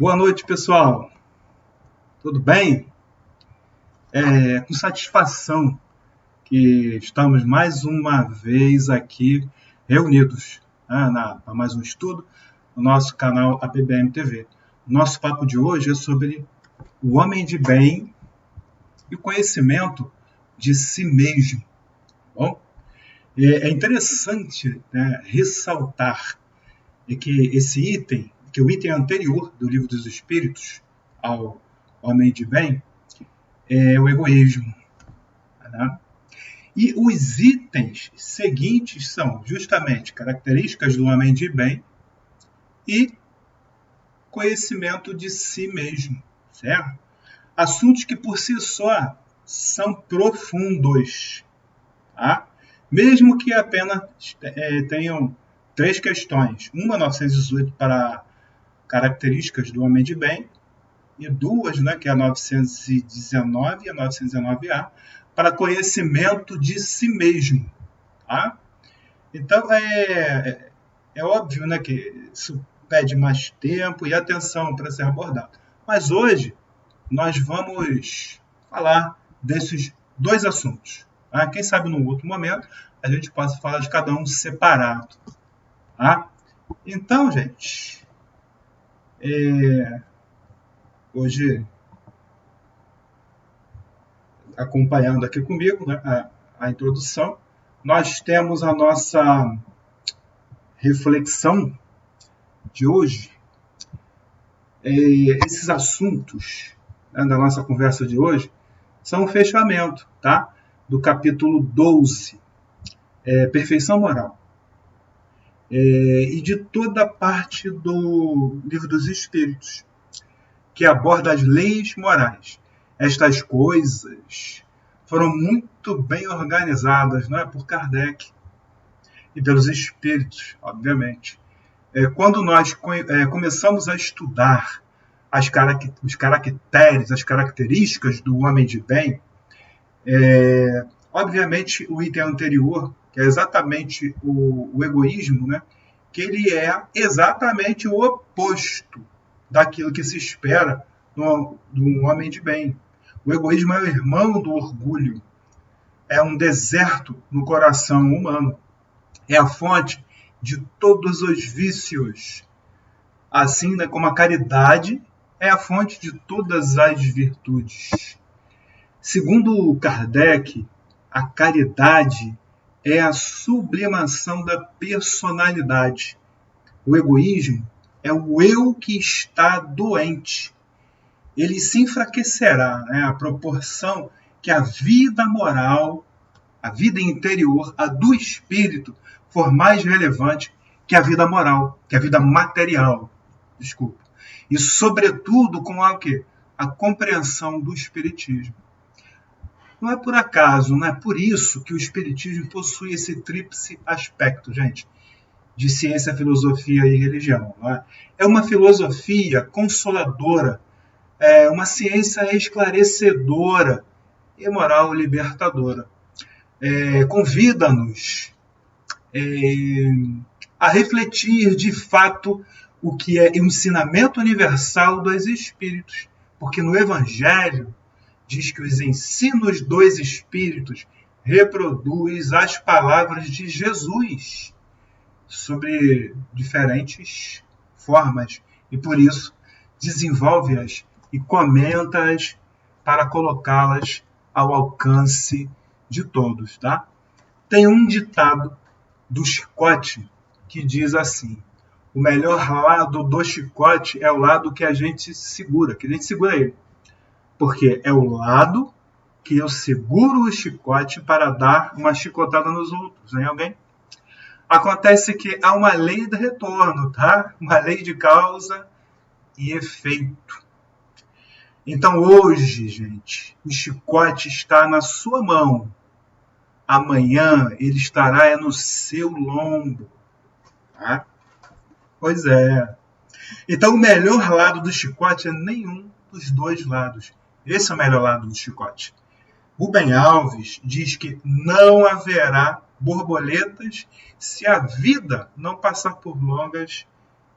Boa noite, pessoal. Tudo bem? Com satisfação que estamos mais uma vez aqui reunidos, para mais um estudo no nosso canal APBM TV. O nosso papo de hoje é sobre o homem de bem e o conhecimento de si mesmo. Bom, é interessante, ressaltar que o item anterior do Livro dos Espíritos ao homem de bem é o egoísmo. E os itens seguintes são justamente características do homem de bem e conhecimento de si mesmo, certo? Assuntos que por si só são profundos, tá? Mesmo que apenas tenham 3 questões, uma 918 para características do homem de bem e 2, que é a 919 e a 919A, para conhecimento de si mesmo. Tá? Então, é óbvio que isso pede mais tempo e atenção para ser abordado. Mas hoje, nós vamos falar desses 2 assuntos. Tá? Quem sabe, num outro momento, a gente possa falar de cada um separado. Tá? Então, gente, hoje, acompanhando aqui comigo a introdução, nós temos a nossa reflexão de hoje. Esses assuntos da nossa conversa de hoje são um fechamento, tá? Do capítulo 12, Perfeição Moral. E de toda a parte do Livro dos Espíritos, que aborda as leis morais. Estas coisas foram muito bem organizadas, por Kardec e pelos espíritos, obviamente. Quando nós começamos a estudar os caracteres, as características do homem de bem, obviamente o item anterior, que é exatamente o egoísmo, que ele é exatamente o oposto daquilo que se espera de um homem de bem. O egoísmo é o irmão do orgulho, é um deserto no coração humano, é a fonte de todos os vícios, assim como a caridade é a fonte de todas as virtudes. Segundo Kardec, a caridade é a sublimação da personalidade. O egoísmo é o eu que está doente. Ele se enfraquecerá à proporção que a vida moral, a vida interior, a do espírito, for mais relevante que a vida moral, que a vida material. Desculpa. E, sobretudo, com a compreensão do espiritismo. Não é por acaso, não é por isso que o espiritismo possui esse tríplice aspecto, gente, de ciência, filosofia e religião. É uma filosofia consoladora, é uma ciência esclarecedora e moral libertadora. Convida-nos a refletir de fato o que é o ensinamento universal dos espíritos, porque no Evangelho diz que os ensinos dos espíritos reproduz as palavras de Jesus sobre diferentes formas e por isso desenvolve-as e comenta-as para colocá-las ao alcance de todos, tá? Tem um ditado do chicote que diz assim: o melhor lado do chicote é o lado que a gente segura ele. Porque é o lado que eu seguro o chicote para dar uma chicotada nos outros, em alguém. Acontece que há uma lei de retorno, tá? Uma lei de causa e efeito. Então hoje, gente, o chicote está na sua mão. Amanhã ele estará no seu lombo. Tá? Pois é. Então o melhor lado do chicote é nenhum dos 2 lados. Esse é o melhor lado do chicote. Rubem Alves diz que não haverá borboletas se a vida não passar por longas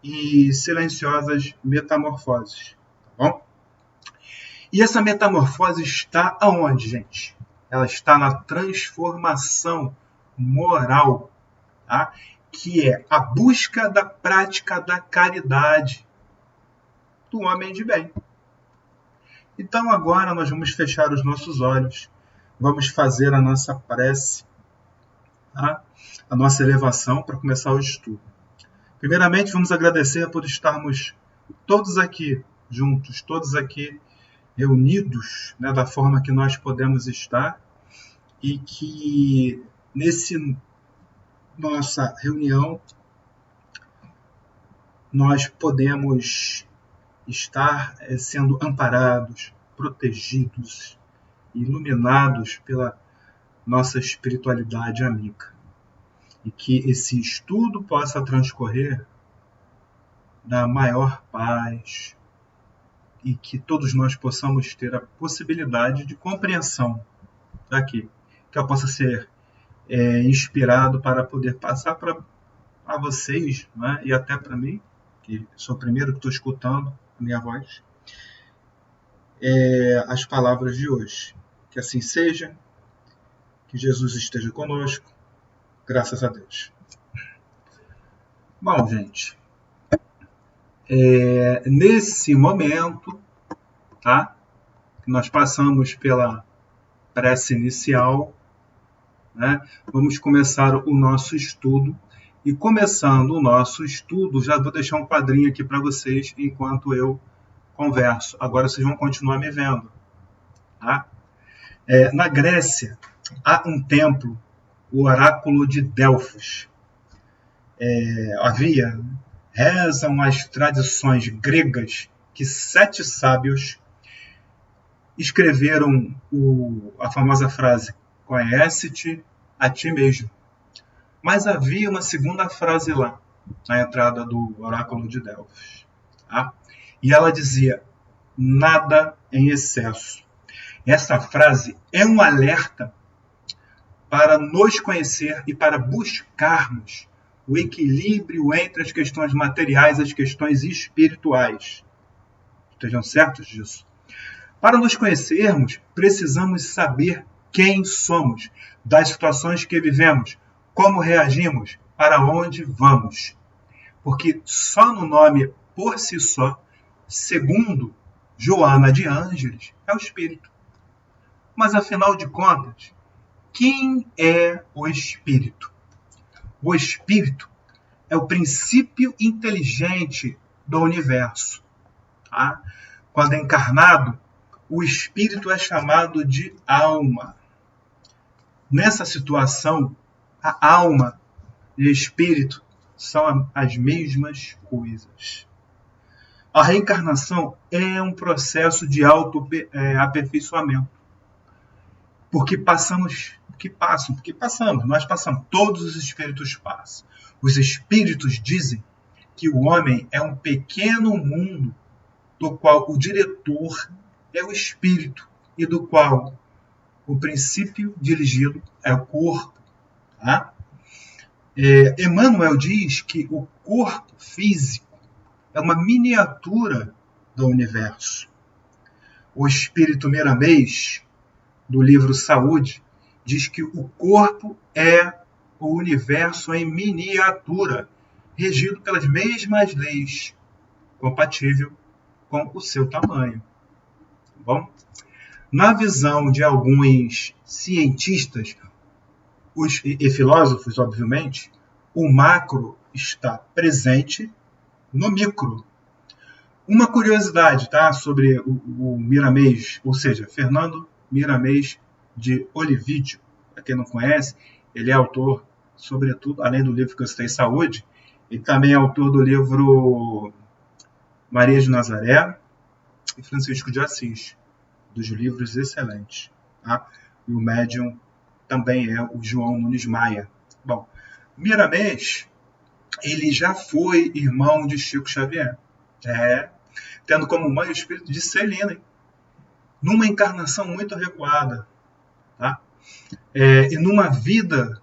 e silenciosas metamorfoses. Tá bom? E essa metamorfose está aonde, gente? Ela está na transformação moral, tá? Que é a busca da prática da caridade do homem de bem. Então agora nós vamos fechar os nossos olhos, vamos fazer a nossa prece, tá? A nossa elevação para começar o estudo. Primeiramente, vamos agradecer por estarmos todos aqui juntos, todos aqui reunidos, né, da forma que nós podemos estar, e que nesse nossa reunião nós podemos estar sendo amparados, protegidos, iluminados pela nossa espiritualidade amiga. E que esse estudo possa transcorrer na maior paz e que todos nós possamos ter a possibilidade de compreensão daqui, que eu possa ser inspirado para poder passar para vocês, né, e até para mim, que sou o primeiro que estou escutando a minha voz, as palavras de hoje. Que assim seja, que Jesus esteja conosco, graças a Deus. Bom, gente, nesse momento, tá, nós passamos pela prece inicial, né, vamos começar o nosso estudo. E começando o nosso estudo, já vou deixar um quadrinho aqui para vocês enquanto eu converso. Agora vocês vão continuar me vendo. Tá? Na Grécia, há um templo, o Oráculo de Delfos. Rezam as tradições gregas que 7 sábios escreveram a famosa frase: conhece-te a ti mesmo. Mas havia uma segunda frase lá, na entrada do Oráculo de Delfos. Tá? E ela dizia: nada em excesso. Essa frase é um alerta para nos conhecer e para buscarmos o equilíbrio entre as questões materiais e as questões espirituais. Estejam certos disso? Para nos conhecermos, precisamos saber quem somos, das situações que vivemos, como reagimos, para onde vamos. Porque só no nome por si só, segundo Joana de Ângeles, é o Espírito. Mas afinal de contas, quem é o Espírito? O Espírito é o princípio inteligente do universo. Tá? Quando é encarnado, o Espírito é chamado de alma. Nessa situação, a alma e o espírito são as mesmas coisas. A reencarnação é um processo de autoaperfeiçoamento. Porque nós passamos, todos os espíritos passam. Os espíritos dizem que o homem é um pequeno mundo do qual o diretor é o espírito e do qual o princípio dirigido é o corpo. Tá? Emmanuel diz que o corpo físico é uma miniatura do universo. O espírito Miramês, do livro Saúde, diz que o corpo é o universo em miniatura, regido pelas mesmas leis, compatível com o seu tamanho. Bom? Na visão de alguns cientistas e filósofos, obviamente, o macro está presente no micro. Uma curiosidade, tá, sobre o Miramês, ou seja, Fernando Miramês de Olivídio. Para quem não conhece, ele é autor, sobretudo, além do livro que eu citei, Saúde, ele também é autor do livro Maria de Nazaré e Francisco de Assis, dos livros excelentes. Tá? E o médium também é o João Nunes Maia. Bom, Miramês, ele já foi irmão de Chico Xavier, tendo como mãe o espírito de Celina, numa encarnação muito recuada. Tá? E numa vida,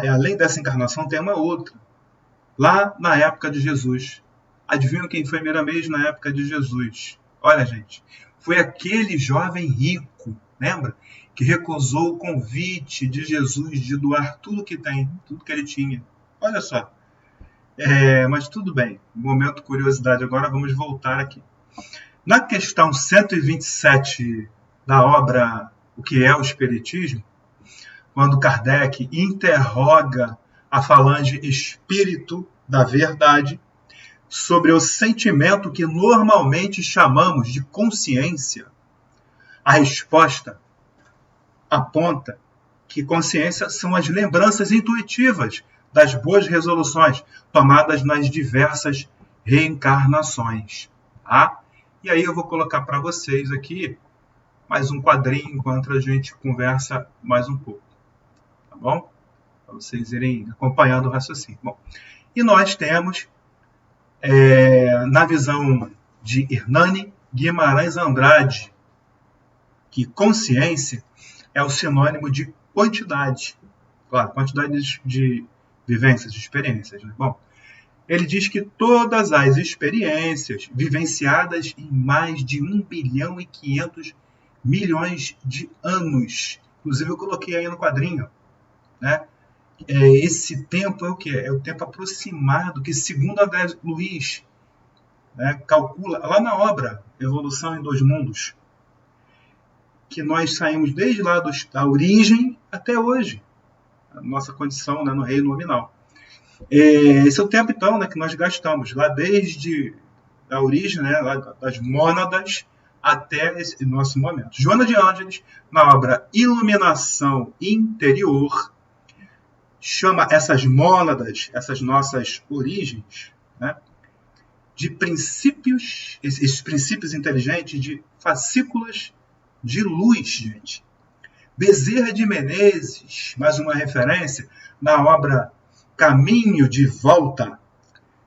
além dessa encarnação, tem uma outra. Lá na época de Jesus, Adivinha quem foi Miramês na época de Jesus? Olha, gente, foi aquele jovem rico, lembra? Que recusou o convite de Jesus de doar tudo que tem, tudo que ele tinha. Olha só. Mas tudo bem. Momento curiosidade. Agora vamos voltar aqui. Na questão 127 da obra O que é o Espiritismo, quando Kardec interroga a falange espírito da verdade sobre o sentimento que normalmente chamamos de consciência, a resposta aponta que consciência são as lembranças intuitivas das boas resoluções tomadas nas diversas reencarnações. Tá? E aí eu vou colocar para vocês aqui mais um quadrinho enquanto a gente conversa mais um pouco. Tá bom? Para vocês irem acompanhando o raciocínio. Bom, e nós temos, na visão de Hernani Guimarães Andrade, que consciência é o sinônimo de quantidade. Claro, quantidade de vivências, de experiências. Né? Bom, ele diz que todas as experiências vivenciadas em mais de 1 bilhão e 500 milhões de anos. Inclusive, eu coloquei aí no quadrinho. Né? Esse tempo é o quê? É o tempo aproximado que, segundo André Luiz, né, calcula lá na obra Evolução em Dois Mundos, que nós saímos desde lá da origem até hoje, a nossa condição, né, no reino nominal. Esse é o tempo, então, né, que nós gastamos, lá desde a origem, né, lá das mônadas até esse nosso momento. Joana de Ângeles, na obra Iluminação Interior, chama essas mônadas, essas nossas origens, né, de princípios, esses princípios inteligentes, de fascículas de luz, gente. Bezerra de Menezes, mais uma referência, na obra Caminho de Volta,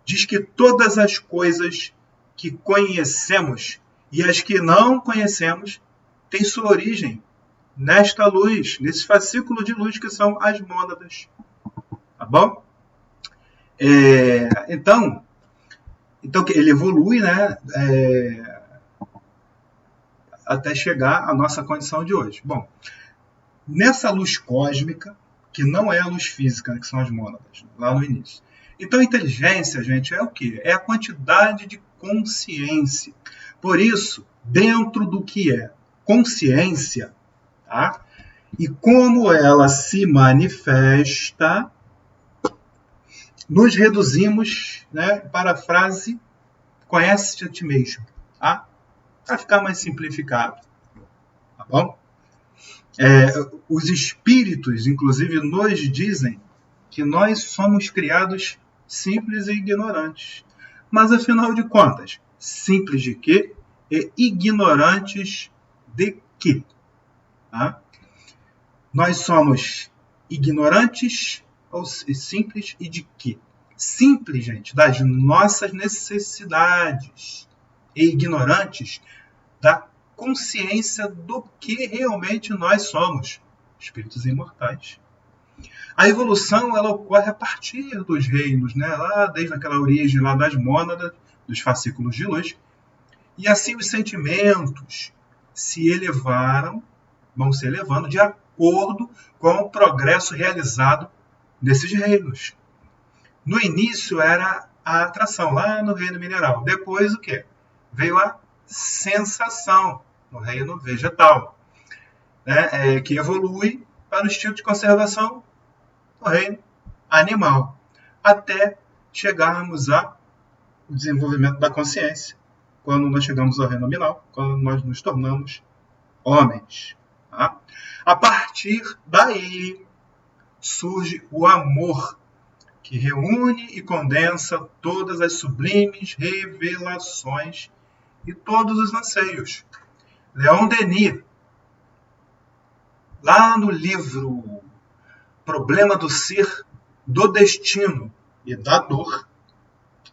diz que todas as coisas que conhecemos e as que não conhecemos têm sua origem nesta luz, nesse fascículo de luz que são as mônadas. Tá bom? Então ele evolui, né? Até chegar à nossa condição de hoje. Bom, nessa luz cósmica, que não é a luz física, que são as mônadas, lá no início. Então, a inteligência, gente, é o quê? É a quantidade de consciência. Por isso, dentro do que é consciência, tá? E como ela se manifesta, nos reduzimos, né, para a frase conhece-te a ti mesmo, tá? Para ficar mais simplificado, tá bom? Os espíritos, inclusive, nos dizem que nós somos criados simples e ignorantes. Mas, afinal de contas, simples de quê? E ignorantes de quê? Tá? Nós somos ignorantes ou simples e de quê? Simples, gente, das nossas necessidades. E ignorantes da consciência do que realmente nós somos, espíritos imortais. A evolução ela ocorre a partir dos reinos, né? Lá desde aquela origem lá das mônadas, dos fascículos de luz. E assim os sentimentos se elevaram, vão se elevando de acordo com o progresso realizado nesses reinos. No início era a atração, lá no reino mineral. Depois o quê? Veio a sensação, no reino vegetal, né? Que evolui para o estilo de conservação no reino animal, até chegarmos ao desenvolvimento da consciência, quando nós chegamos ao reino nominal, quando nós nos tornamos homens. Tá? A partir daí surge o amor, que reúne e condensa todas as sublimes revelações e todos os anseios. Leon Denis, lá no livro Problema do Ser, do Destino e da Dor,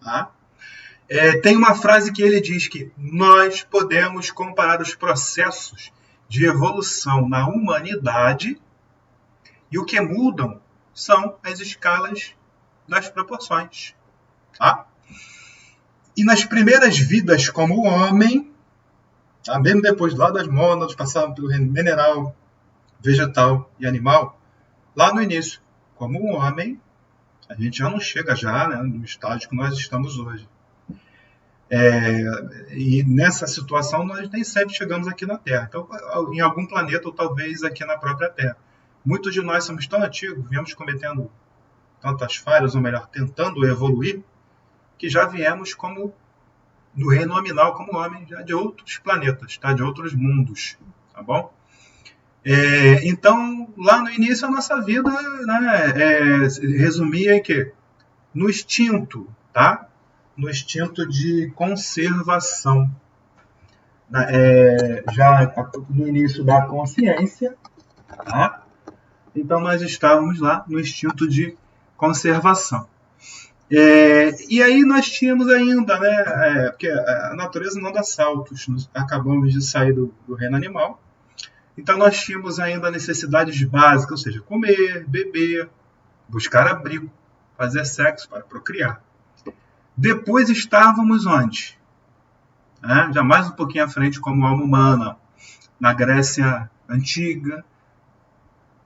tá? Tem uma frase que ele diz que nós podemos comparar os processos de evolução na humanidade e o que mudam são as escalas das proporções. Tá? E nas primeiras vidas como homem, tá? Mesmo depois lá das mônadas, passando pelo reino mineral, vegetal e animal, lá no início, como um homem, a gente já não chega já, né, no estágio que nós estamos hoje. E nessa situação nós nem sempre chegamos aqui na Terra. Então, em algum planeta ou talvez aqui na própria Terra. Muitos de nós somos tão antigos, viemos cometendo tantas falhas, ou melhor, tentando evoluir, que já viemos como no reino nominal como homem já de outros planetas, tá? De outros mundos, tá bom? Então, lá no início a nossa vida, né, resumia em quê? No instinto, tá? No instinto de conservação. Já no início da consciência, tá? Então nós estávamos lá no instinto de conservação. E aí nós tínhamos ainda, né, porque a natureza não dá saltos, nós acabamos de sair do reino animal, então nós tínhamos ainda necessidades básicas, ou seja, comer, beber, buscar abrigo, fazer sexo para procriar. Depois estávamos onde? Já mais um pouquinho à frente como alma humana, na Grécia Antiga,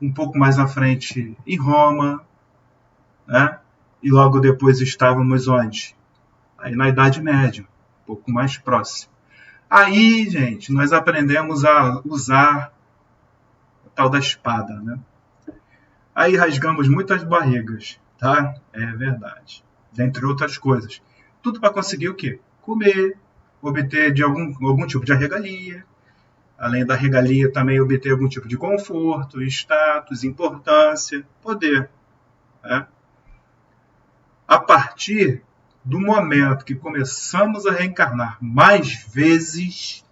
um pouco mais à frente em Roma, né? E logo depois estávamos onde? Aí na Idade Média, um pouco mais próximo. Aí, gente, nós aprendemos a usar o tal da espada, né? Aí rasgamos muitas barrigas, tá? É verdade. Dentre outras coisas. Tudo para conseguir o quê? Comer, obter de algum tipo de regalia. Além da regalia, também obter algum tipo de conforto, status, importância, poder, né? A partir do momento que começamos a reencarnar mais vezes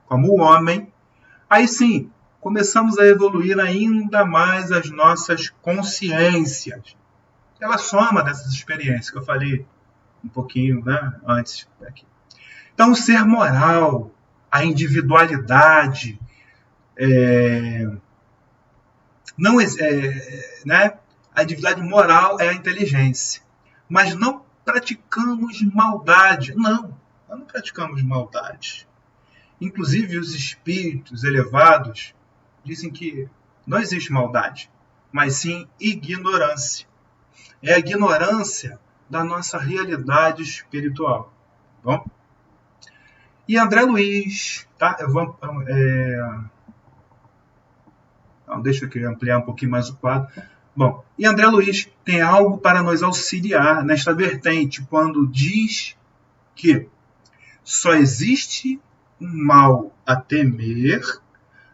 como homem, aí sim, começamos a evoluir ainda mais as nossas consciências. Ela soma dessas experiências que eu falei um pouquinho, né, antes aqui. Então, o ser moral, a individualidade, né, a individualidade moral é a inteligência. Mas não praticamos maldade. Não, nós não praticamos maldade. Inclusive, os espíritos elevados dizem que não existe maldade, mas sim ignorância. É a ignorância da nossa realidade espiritual. Tá bom? E André Luiz, tá? Deixa eu ampliar um pouquinho mais o quadro. Bom, e André Luiz tem algo para nos auxiliar nesta vertente quando diz que só existe um mal a temer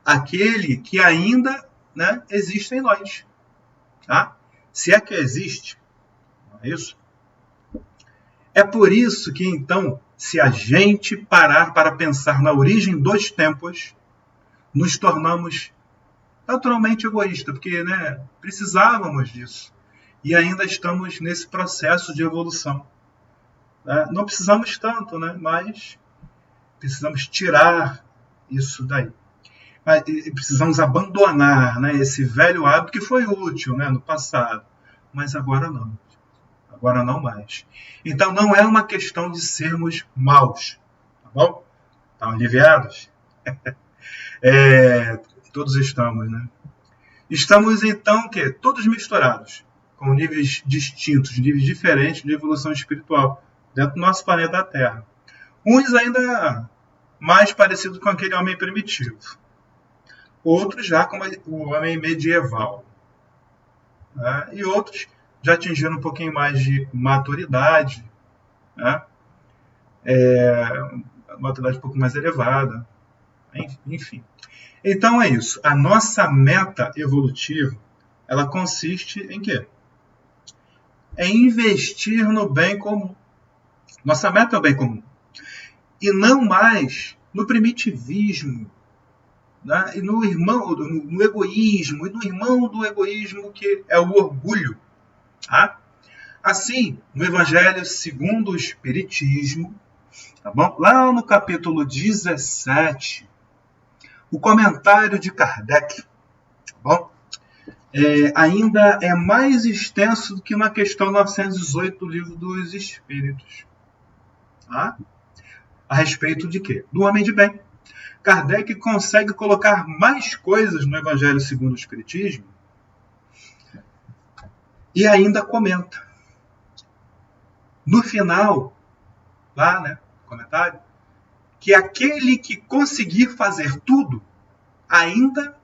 aquele que ainda, né, existe em nós. Tá? Se é que existe, não é isso? É por isso que, então, se a gente parar para pensar na origem dos tempos, nos tornamos naturalmente egoístas, porque, né, precisávamos disso. E ainda estamos nesse processo de evolução. Né? Não precisamos tanto, né, mas precisamos tirar isso daí. Precisamos abandonar, né, esse velho hábito que foi útil, né, no passado, mas agora não. Agora não mais. Então não é uma questão de sermos maus. Tá bom? Estão aliviados? Todos estamos, né? Estamos então todos misturados, com níveis distintos, níveis diferentes de evolução espiritual, dentro do nosso planeta Terra. Uns ainda mais parecidos com aquele homem primitivo. Outros já como o homem medieval. Né? E outros já atingindo um pouquinho mais de maturidade, né? Maturidade um pouco mais elevada. Enfim. Então é isso. A nossa meta evolutiva, ela consiste em quê? Em investir no bem comum. Nossa meta é o bem comum. E não mais no primitivismo, né? E no egoísmo, e no irmão do egoísmo que é o orgulho. Tá? Assim, no Evangelho segundo o Espiritismo, tá bom? Lá no capítulo 17, o comentário de Kardec, tá bom? Ainda é mais extenso do que na questão 918 do Livro dos Espíritos. Tá? A respeito de quê? Do homem de bem. Kardec consegue colocar mais coisas no Evangelho segundo o Espiritismo e ainda comenta. No final, lá, né, comentário, que aquele que conseguir fazer tudo ainda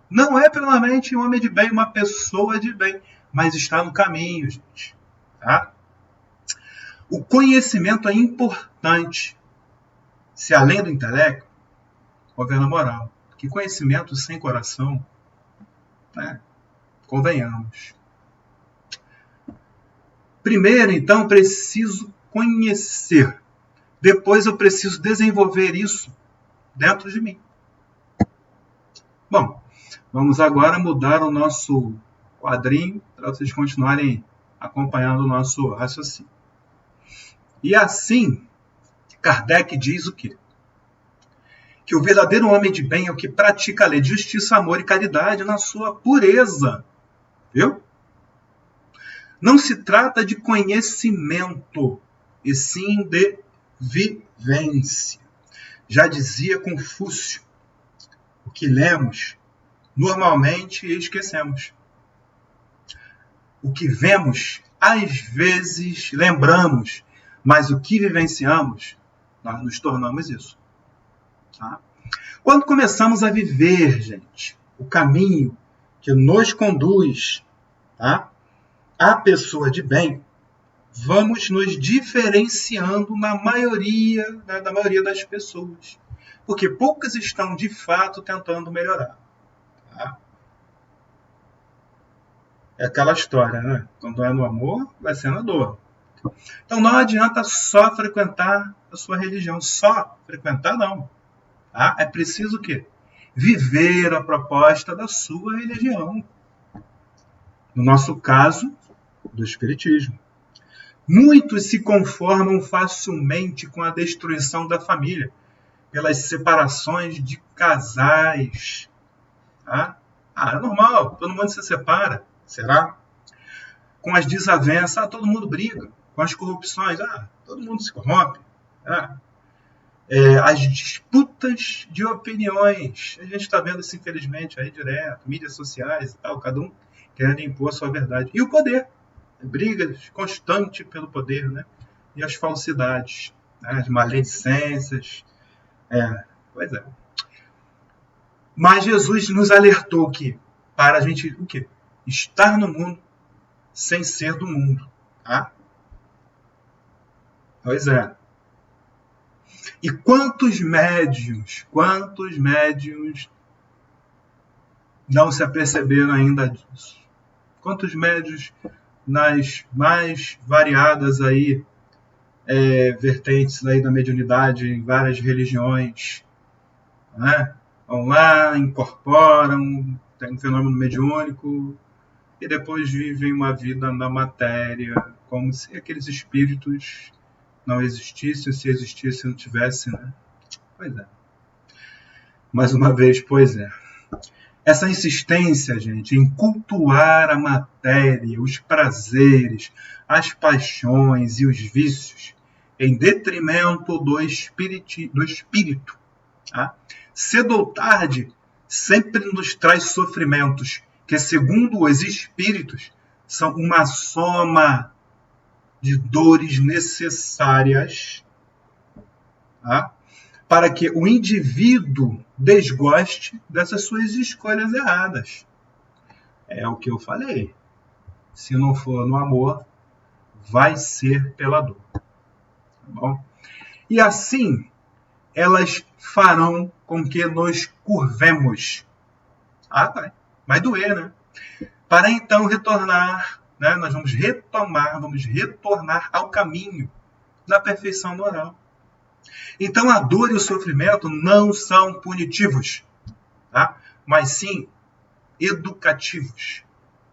não é plenamente um homem de bem, uma pessoa de bem, mas está no caminho, gente. Tá? O conhecimento é importante. Se além do intelecto, houver a moral. Que conhecimento sem coração, né? Convenhamos. Primeiro, então, preciso conhecer. Depois eu preciso desenvolver isso dentro de mim. Bom, vamos agora mudar o nosso quadrinho para vocês continuarem acompanhando o nosso raciocínio. E assim, Kardec diz o quê? Que o verdadeiro homem de bem é o que pratica a lei de justiça, amor e caridade na sua pureza. Viu? Não se trata de conhecimento, e sim de vivência. Já dizia Confúcio, o que lemos, normalmente esquecemos. O que vemos, às vezes lembramos, mas o que vivenciamos, nós nos tornamos isso. Tá? Quando começamos a viver, gente, o caminho que nos conduz, tá, à pessoa de bem, vamos nos diferenciando da maioria das pessoas. Porque poucas estão, de fato, tentando melhorar. Tá? É aquela história, né? Quando é no amor, vai ser na dor. Então não adianta só frequentar a sua religião. Só frequentar, não. Tá? É preciso o quê? Viver a proposta da sua religião. No nosso caso, do Espiritismo. Muitos se conformam facilmente com a destruição da família, pelas separações de casais. Tá? É normal, todo mundo se separa. Será? Com as desavenças, todo mundo briga. Com as corrupções, todo mundo se corrompe. As disputas de opiniões. A gente está vendo isso, infelizmente, aí direto, mídias sociais e tal, cada um querendo impor a sua verdade. E o poder. Brigas constantes pelo poder, né? E as falsidades, né? As maledicências. Pois é. Mas Jesus nos alertou que para a gente o quê? Estar no mundo sem ser do mundo. Tá? Pois é. E quantos médiuns não se aperceberam ainda disso? Quantos médiuns nas mais variadas aí, vertentes aí da mediunidade em várias religiões, né? Vão lá, incorporam, tem um fenômeno mediúnico e depois vivem uma vida na matéria, como se aqueles espíritos não existissem, se existissem não tivessem, né? Pois é. Mais uma vez, pois é. Essa insistência, gente, em cultuar a matéria, os prazeres, as paixões e os vícios, em detrimento do espírito. Tá? Cedo ou tarde, sempre nos traz sofrimentos, que, segundo os espíritos, são uma soma de dores necessárias, tá? Para que o indivíduo desgoste dessas suas escolhas erradas. É o que eu falei. Se não for no amor, vai ser pela dor. Tá bom? E assim, elas farão com que nos curvemos. Vai doer, né? Para então retornar, né? Nós vamos retornar ao caminho da perfeição moral. Então a dor e o sofrimento não são punitivos, tá? Mas sim educativos,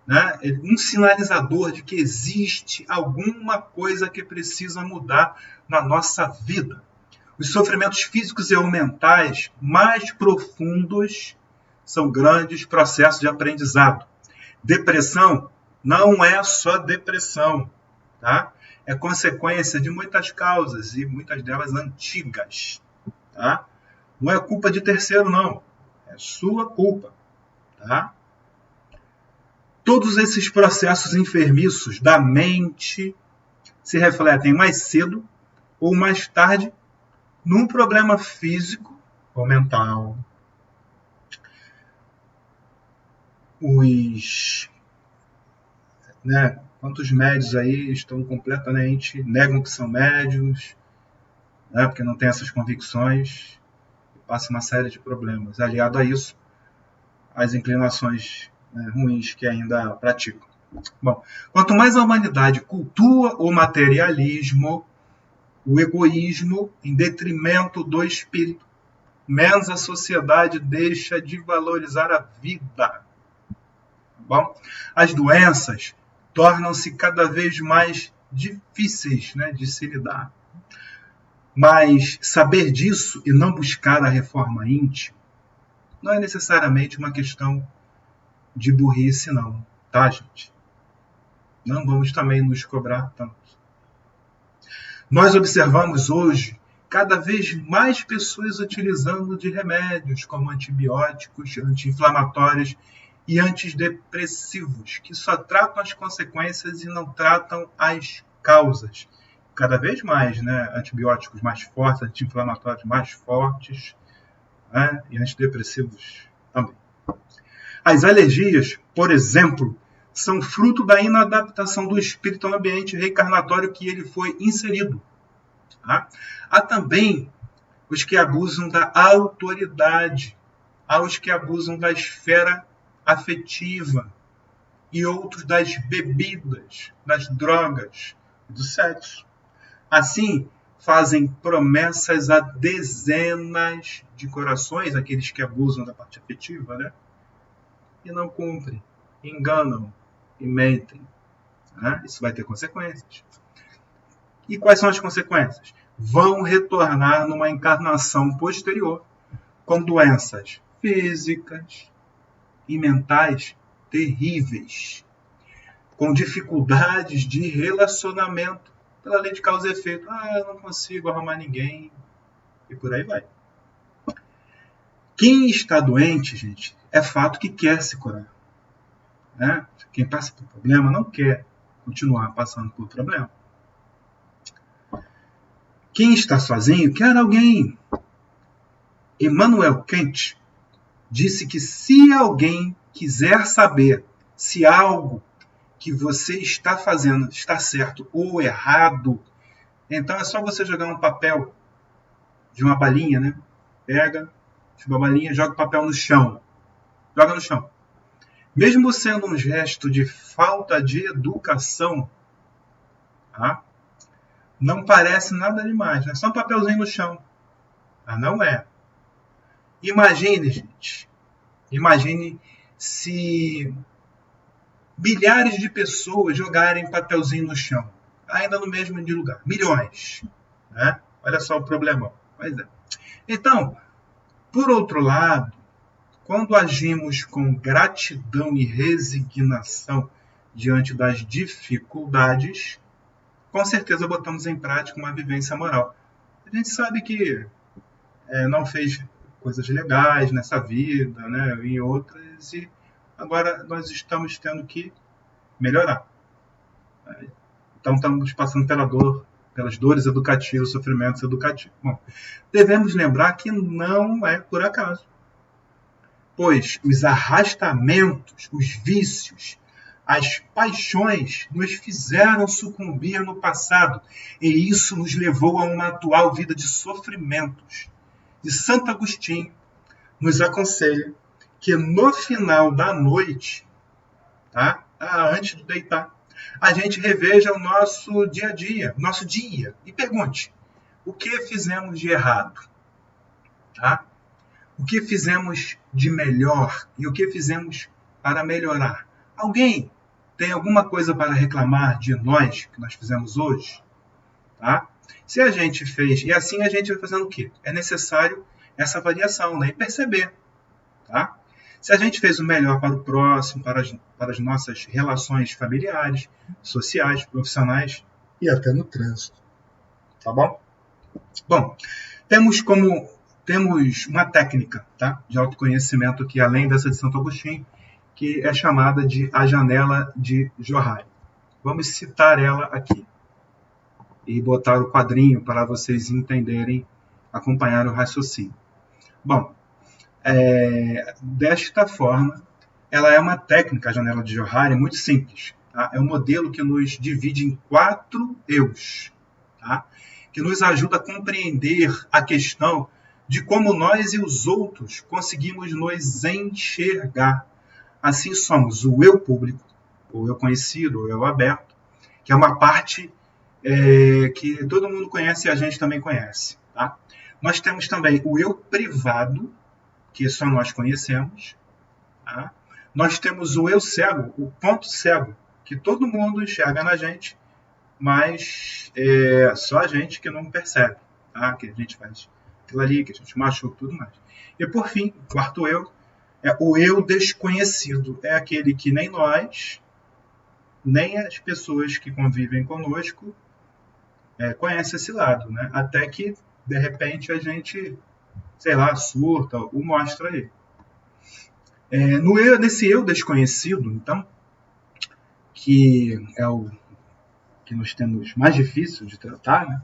né? Um sinalizador de que existe alguma coisa que precisa mudar na nossa vida. Os sofrimentos físicos e mentais mais profundos são grandes processos de aprendizado. Depressão não é só depressão, tá? é consequência de muitas causas e muitas delas antigas. Tá? Não é culpa de terceiro, não. É sua culpa. Tá? Todos esses processos enfermiços da mente se refletem mais cedo ou mais tarde num problema físico ou mental. Quantos médios aí estão completamente, negam que são médios, né, porque não tem essas convicções, e passa uma série de problemas. Aliado a isso, as inclinações, né, ruins que ainda praticam. Bom, quanto mais a humanidade cultua o materialismo, o egoísmo, em detrimento do espírito, menos a sociedade deixa de valorizar a vida. Bom, as doenças tornam-se cada vez mais difíceis, né, de se lidar. Mas saber disso e não buscar a reforma íntima não é necessariamente uma questão de burrice, não, tá, gente? Não vamos também nos cobrar tanto. Nós observamos hoje cada vez mais pessoas utilizando de remédios como antibióticos, anti-inflamatórios e antidepressivos, que só tratam as consequências e não tratam as causas. Cada vez mais, né? Antibióticos mais fortes, anti-inflamatórios mais fortes, né? E antidepressivos também. As alergias, por exemplo, são fruto da inadaptação do espírito ao ambiente reencarnatório que ele foi inserido. Tá? Há também os que abusam da autoridade, há os que abusam da esfera afetiva e outros das bebidas, das drogas, do sexo. Assim, fazem promessas a dezenas de corações, aqueles que abusam da parte afetiva, né? E não cumprem, enganam e mentem. Né? Isso vai ter consequências. E quais são as consequências? Vão retornar numa encarnação posterior com doenças físicas e mentais terríveis, com dificuldades de relacionamento pela lei de causa e efeito. Eu não consigo arrumar ninguém. E por aí vai. Quem está doente, gente, é fato que quer se curar. Né? Quem passa por problema não quer continuar passando por problema. Quem está sozinho quer alguém. Immanuel Kant disse que se alguém quiser saber se algo que você está fazendo está certo ou errado, então é só você jogar um papel de uma balinha, né? Pega uma balinha, joga o papel no chão. Joga no chão. Mesmo sendo um gesto de falta de educação, tá? Não parece nada demais, né? Só um papelzinho no chão. Mas não é. Imagine, gente. Imagine se milhares de pessoas jogarem papelzinho no chão. Ainda no mesmo lugar. Milhões. Né? Olha só o problemão. Pois é. Então, por outro lado, quando agimos com gratidão e resignação diante das dificuldades, com certeza botamos em prática uma vivência moral. A gente sabe que não fez coisas legais nessa vida, né, em outras, e agora nós estamos tendo que melhorar. Então estamos passando pelas dores educativas, sofrimentos educativos. Bom, devemos lembrar que não é por acaso, pois os arrastamentos, os vícios, as paixões nos fizeram sucumbir no passado, e isso nos levou a uma atual vida de sofrimentos. E Santo Agostinho nos aconselha que no final da noite, tá? Antes de deitar, a gente reveja o nosso dia a dia, nosso dia, e pergunte: o que fizemos de errado? Tá? O que fizemos de melhor e o que fizemos para melhorar? Alguém tem alguma coisa para reclamar de nós que nós fizemos hoje? Tá? Se a gente fez, e assim a gente vai fazendo o quê? É necessário essa avaliação, né? E perceber. Tá? Se a gente fez o melhor para o próximo, para as nossas relações familiares, sociais, profissionais, e até no trânsito. Tá bom? Bom, temos uma técnica, tá, de autoconhecimento que, além dessa de Santo Agostinho, que é chamada de a janela de Johari. Vamos citar ela aqui e botar o quadrinho para vocês entenderem, acompanhar o raciocínio. Bom, desta forma, ela é uma técnica, a janela de Johari, muito simples. Tá? É um modelo que nos divide em 4 eus, tá? Que nos ajuda a compreender a questão de como nós e os outros conseguimos nos enxergar. Assim somos o eu público, o eu conhecido, o eu aberto, que é uma parte que todo mundo conhece e a gente também conhece. Tá? Nós temos também o eu privado, que só nós conhecemos. Tá? Nós temos o eu cego, o ponto cego, que todo mundo enxerga na gente, mas é só a gente que não percebe, tá? Que a gente faz aquilo ali, que a gente machuca e tudo mais. E por fim, o quarto eu é o eu desconhecido. É aquele que nem nós, nem as pessoas que convivem conosco conhecem esse lado, né? Até que, de repente, a gente, sei lá, surta ou mostra ele. Nesse eu desconhecido, então, que é o que nós temos mais difícil de tratar, né?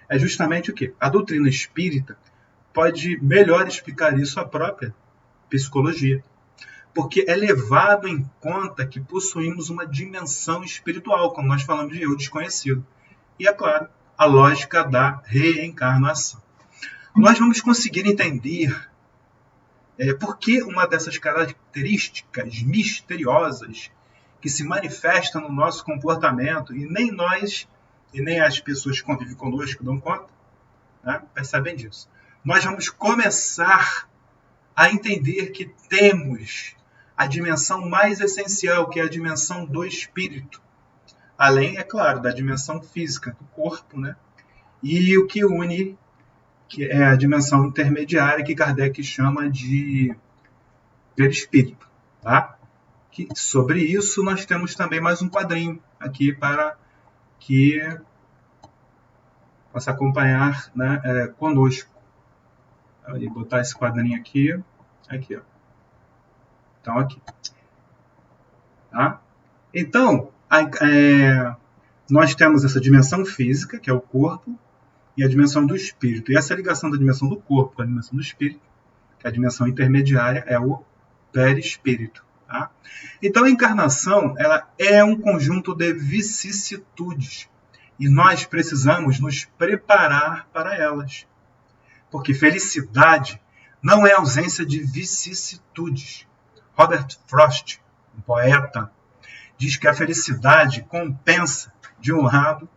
É justamente o quê? A doutrina espírita pode melhor explicar isso à própria psicologia, porque é levado em conta que possuímos uma dimensão espiritual, quando nós falamos de eu desconhecido. E, é claro, a lógica da reencarnação. Nós vamos conseguir entender por que uma dessas características misteriosas que se manifestam no nosso comportamento e nem nós e nem as pessoas que convivem conosco dão conta, né? Percebem disso. Nós vamos começar a entender que temos a dimensão mais essencial, que é a dimensão do espírito. Além, é claro, da dimensão física do corpo, né? E o que une, que é a dimensão intermediária, que Kardec chama de perispírito. Tá? Que, sobre isso, nós temos também mais um quadrinho aqui para que possa acompanhar, né, conosco. Vou botar esse quadrinho aqui. Ó. Então, aqui. Tá? Então, nós temos essa dimensão física, que é o corpo, e a dimensão do espírito. E essa ligação da dimensão do corpo com a dimensão do espírito, que é a dimensão intermediária, é o perispírito. Tá? Então, a encarnação ela é um conjunto de vicissitudes. E nós precisamos nos preparar para elas. Porque felicidade não é ausência de vicissitudes. Robert Frost, um poeta, diz que a felicidade compensa de um lado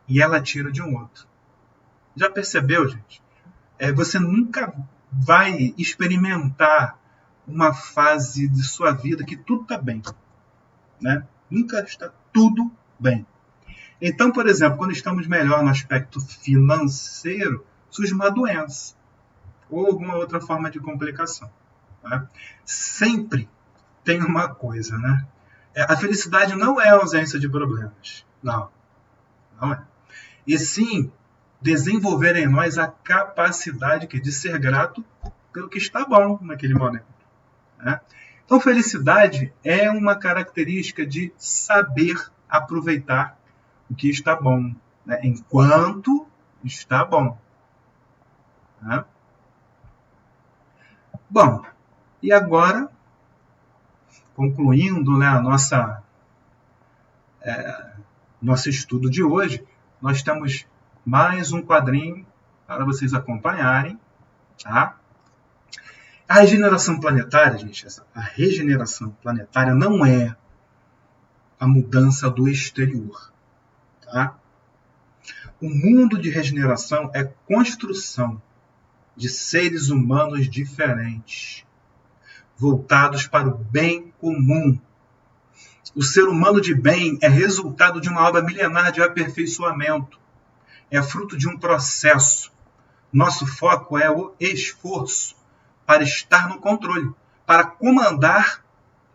e ela tira de um outro. Já percebeu, gente? Você nunca vai experimentar uma fase de sua vida que tudo está bem. Né? Nunca está tudo bem. Então, por exemplo, quando estamos melhor no aspecto financeiro, surge uma doença ou alguma outra forma de complicação. Tá? Sempre tem uma coisa, né? A felicidade não é a ausência de problemas. Não é. E sim, desenvolver em nós a capacidade de ser grato pelo que está bom naquele momento. Né? Então, felicidade é uma característica de saber aproveitar o que está bom, né? Enquanto está bom. Né? Bom, e agora, concluindo, né, nosso estudo de hoje, nós temos mais um quadrinho para vocês acompanharem. Tá? A regeneração planetária, gente, a regeneração planetária não é a mudança do exterior. Tá? O mundo de regeneração é construção de seres humanos diferentes, voltados para o bem comum. O ser humano de bem é resultado de uma obra milenar de aperfeiçoamento. É fruto de um processo. Nosso foco é o esforço para estar no controle, para comandar,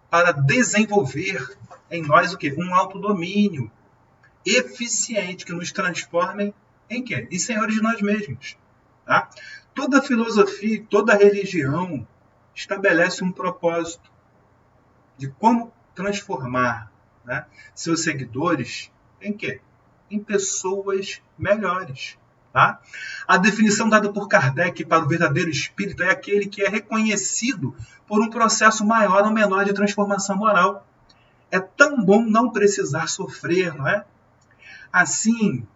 para desenvolver em nós o quê? Um autodomínio. eficiente, que nos transformem em quê? Em senhores de nós mesmos. Tá? Toda filosofia, toda religião estabelece um propósito de como transformar, né, seus seguidores em quê? Em pessoas melhores. Tá? A definição dada por Kardec para o verdadeiro espírito é aquele que é reconhecido por um processo maior ou menor de transformação moral. É tão bom não precisar sofrer, não é? Assim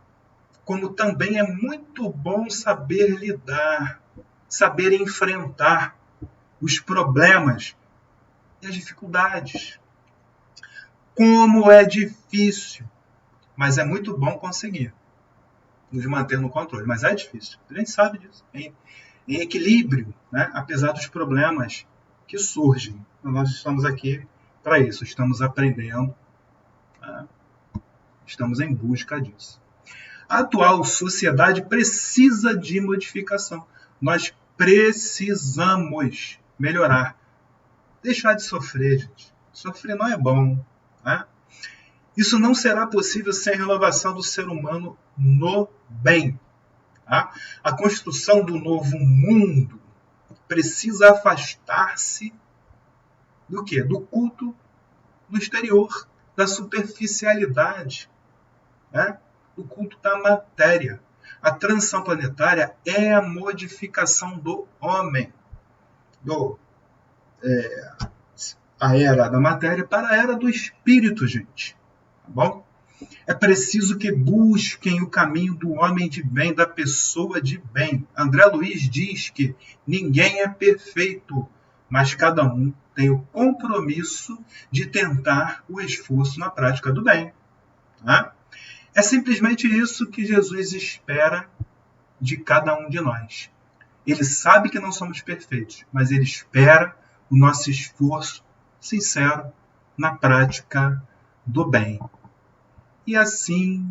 como também é muito bom saber lidar, saber enfrentar os problemas e as dificuldades. Como é difícil, mas é muito bom conseguir nos manter no controle. Mas é difícil, a gente sabe disso. Em equilíbrio, né? Apesar dos problemas que surgem. Nós estamos aqui para isso, estamos aprendendo, né? Estamos em busca disso. A atual sociedade precisa de modificação. Nós precisamos melhorar. Deixar de sofrer, gente. Sofrer não é bom. Né? Isso não será possível sem a renovação do ser humano no bem. Tá? A construção do novo mundo precisa afastar-se do quê? Do culto do exterior, da superficialidade, né? Do culto da matéria. A transição planetária é a modificação do homem, a era da matéria para a era do espírito, gente. Tá bom? É preciso que busquem o caminho do homem de bem, da pessoa de bem. André Luiz diz que ninguém é perfeito, mas cada um tem o compromisso de tentar o esforço na prática do bem. Tá? É simplesmente isso que Jesus espera de cada um de nós. Ele sabe que não somos perfeitos, mas ele espera o nosso esforço sincero na prática do bem. E assim,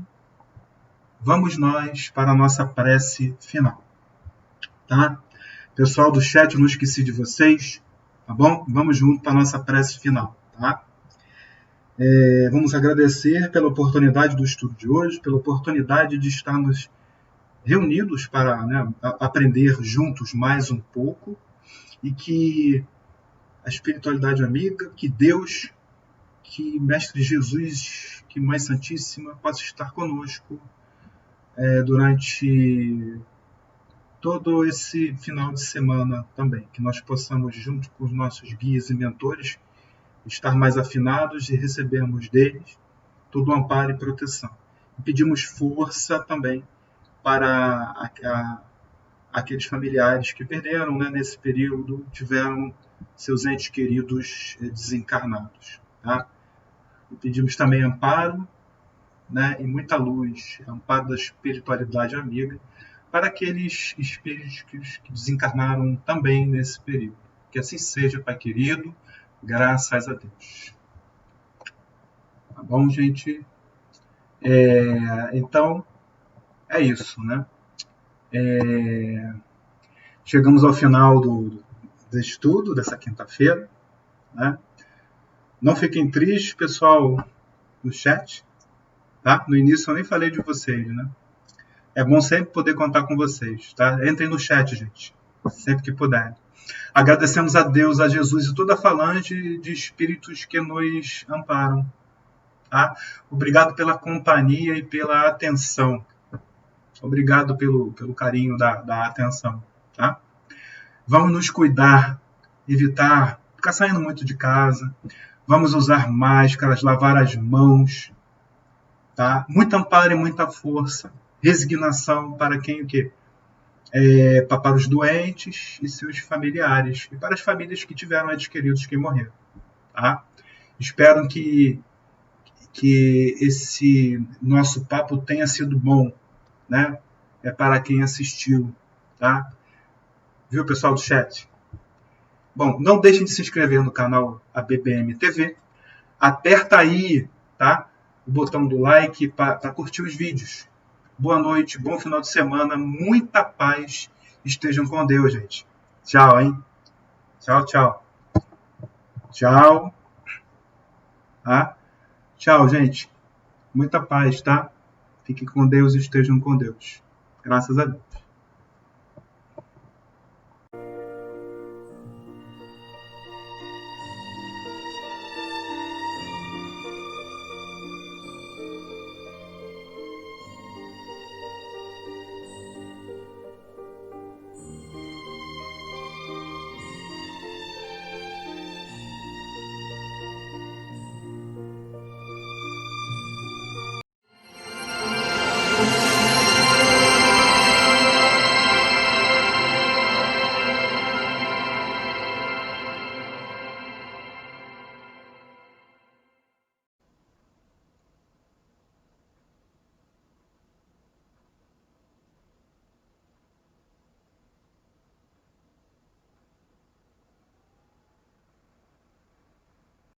vamos nós para a nossa prece final. Tá? Pessoal do chat, não esqueci de vocês. Tá bom? Vamos junto para a nossa prece final. Tá? Vamos agradecer pela oportunidade do estudo de hoje, pela oportunidade de estarmos reunidos para, né, aprender juntos mais um pouco e que a espiritualidade amiga, que Deus, que Mestre Jesus, que Mãe Santíssima possa estar conosco durante todo esse final de semana também, que nós possamos, junto com os nossos guias e mentores, estar mais afinados e recebermos deles todo o amparo e proteção. E pedimos força também para aqueles familiares que perderam, né, nesse período, tiveram seus entes queridos desencarnados. Tá? E pedimos também amparo, né, e muita luz, amparo da espiritualidade amiga, para aqueles espíritos que desencarnaram também nesse período. Que assim seja, Pai querido, graças a Deus. Tá bom, gente? Então, é isso, né? Chegamos ao final do estudo dessa quinta-feira, né? Não fiquem tristes, pessoal do chat, tá? No início eu nem falei de vocês, né? É bom sempre poder contar com vocês, tá? Entrem no chat, gente, sempre que puderem. Agradecemos a Deus, a Jesus e toda a falange de espíritos que nos amparam. Tá? Obrigado pela companhia e pela atenção. Obrigado pelo carinho da atenção. Tá? Vamos nos cuidar, evitar ficar saindo muito de casa. Vamos usar máscaras, lavar as mãos. Tá? Muito amparo e muita força. Resignação para quem o quê? Para os doentes e seus familiares. E para as famílias que tiveram entes queridos que morreram. Tá? Espero que esse nosso papo tenha sido bom, né? Para quem assistiu, tá? Viu, pessoal do chat? Bom, não deixem de se inscrever no canal ABBM TV. Aperta aí, tá? O botão do like para curtir os vídeos. Boa noite, bom final de semana, muita paz. Estejam com Deus, gente. Tchau, hein? Tchau, tchau. Tchau. Tá? Tchau, gente. Muita paz, tá? Fique com Deus e estejam com Deus. Graças a Deus.